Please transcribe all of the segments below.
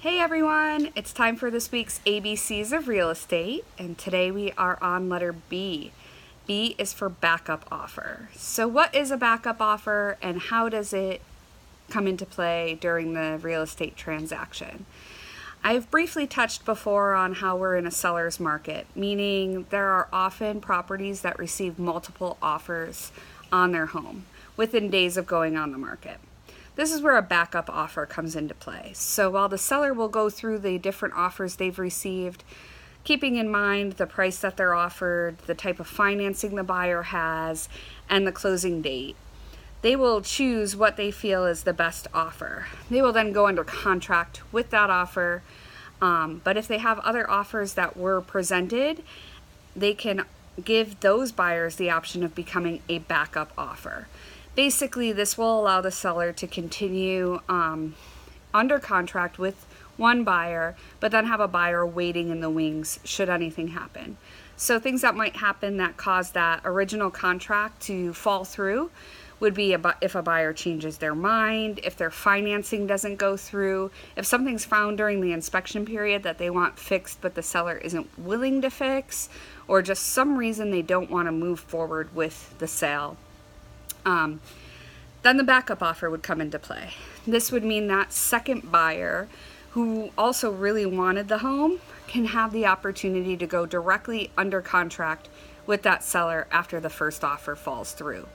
Hey everyone, it's time for this week's ABCs of Real Estate, and today we are on letter B. B is for backup offer. So what is a backup offer and how does it come into play during the real estate transaction? I've briefly touched before on how we're in a seller's market, meaning there are often properties that receive multiple offers on their home within days of going on the market. This is where a backup offer comes into play. So while the seller will go through the different offers they've received, keeping in mind the price that they're offered, the type of financing the buyer has, and the closing date, they will choose what they feel is the best offer. They will then go under contract with that offer. But if they have other offers that were presented, they can give those buyers the option of becoming a backup offer. Basically, this will allow the seller to continue under contract with one buyer, but then have a buyer waiting in the wings should anything happen. So things that might happen that cause that original contract to fall through would be if a buyer changes their mind, if their financing doesn't go through, if something's found during the inspection period that they want fixed but the seller isn't willing to fix, or just some reason they don't want to move forward with the sale. Then the backup offer would come into play. This would mean that second buyer who also really wanted the home can have the opportunity to go directly under contract with that seller after the first offer falls through.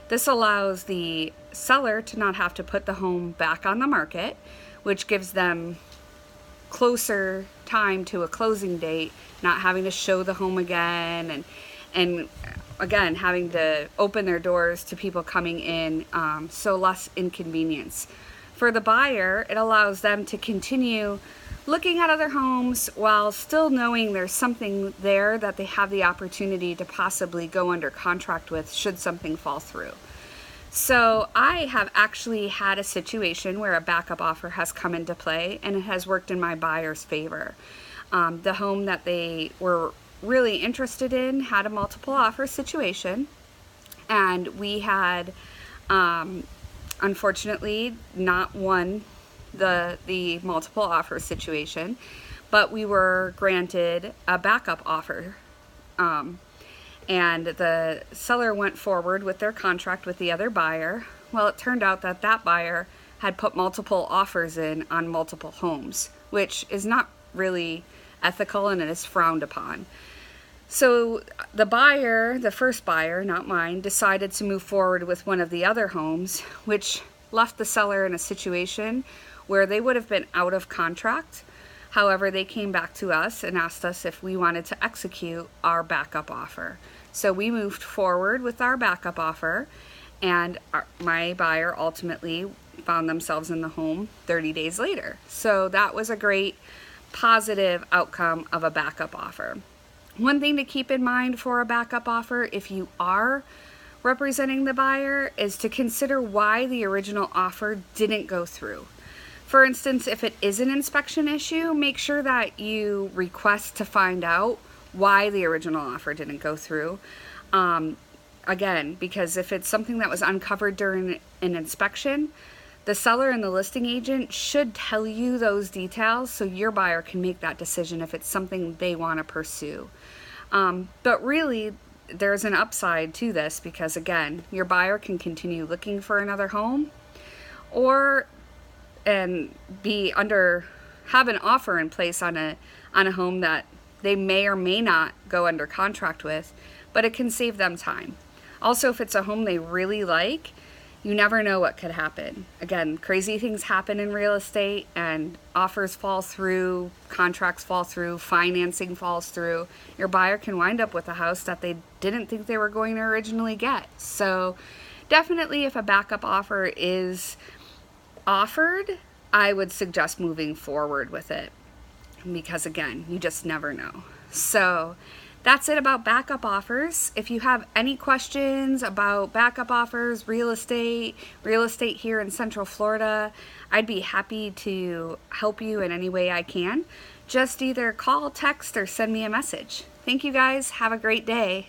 This allows the seller to not have to put the home back on the market, which gives them closer time to a closing date, not having to show the home again and again, having to open their doors to people coming in, so less inconvenience. For the buyer, it allows them to continue looking at other homes while still knowing there's something there that they have the opportunity to possibly go under contract with should something fall through. So I have actually had a situation where a backup offer has come into play and it has worked in my buyer's favor. The home that they were really interested in had a multiple offer situation, and we had unfortunately not won the multiple offer situation, but we were granted a backup offer, and the seller went forward with their contract with the other buyer. Well, it turned out that that buyer had put multiple offers in on multiple homes, which is not really ethical and it is frowned upon. So the buyer, the first buyer, not mine, decided to move forward with one of the other homes, which left the seller in a situation where they would have been out of contract. However, they came back to us and asked us if we wanted to execute our backup offer. So we moved forward with our backup offer, and my buyer ultimately found themselves in the home 30 days later. So that was a great positive outcome of a backup offer. One thing to keep in mind for a backup offer, if you are representing the buyer, is to consider why the original offer didn't go through. For instance, if it is an inspection issue, make sure that you request to find out why the original offer didn't go through. Again, because if it's something that was uncovered during an inspection, the seller and the listing agent should tell you those details so your buyer can make that decision if it's something they want to pursue. But really, there's an upside to this because, again, your buyer can continue looking for another home and have an offer in place on a home that they may or may not go under contract with, but it can save them time. Also, if it's a home they really like, you never know what could happen. Again, crazy things happen in real estate and offers fall through, contracts fall through, financing falls through. Your buyer can wind up with a house that they didn't think they were going to originally get. So definitely if a backup offer is offered, I would suggest moving forward with it because, again, you just never know. So that's it about backup offers. If you have any questions about backup offers, real estate here in Central Florida, I'd be happy to help you in any way I can. Just either call, text, or send me a message. Thank you guys. Have a great day.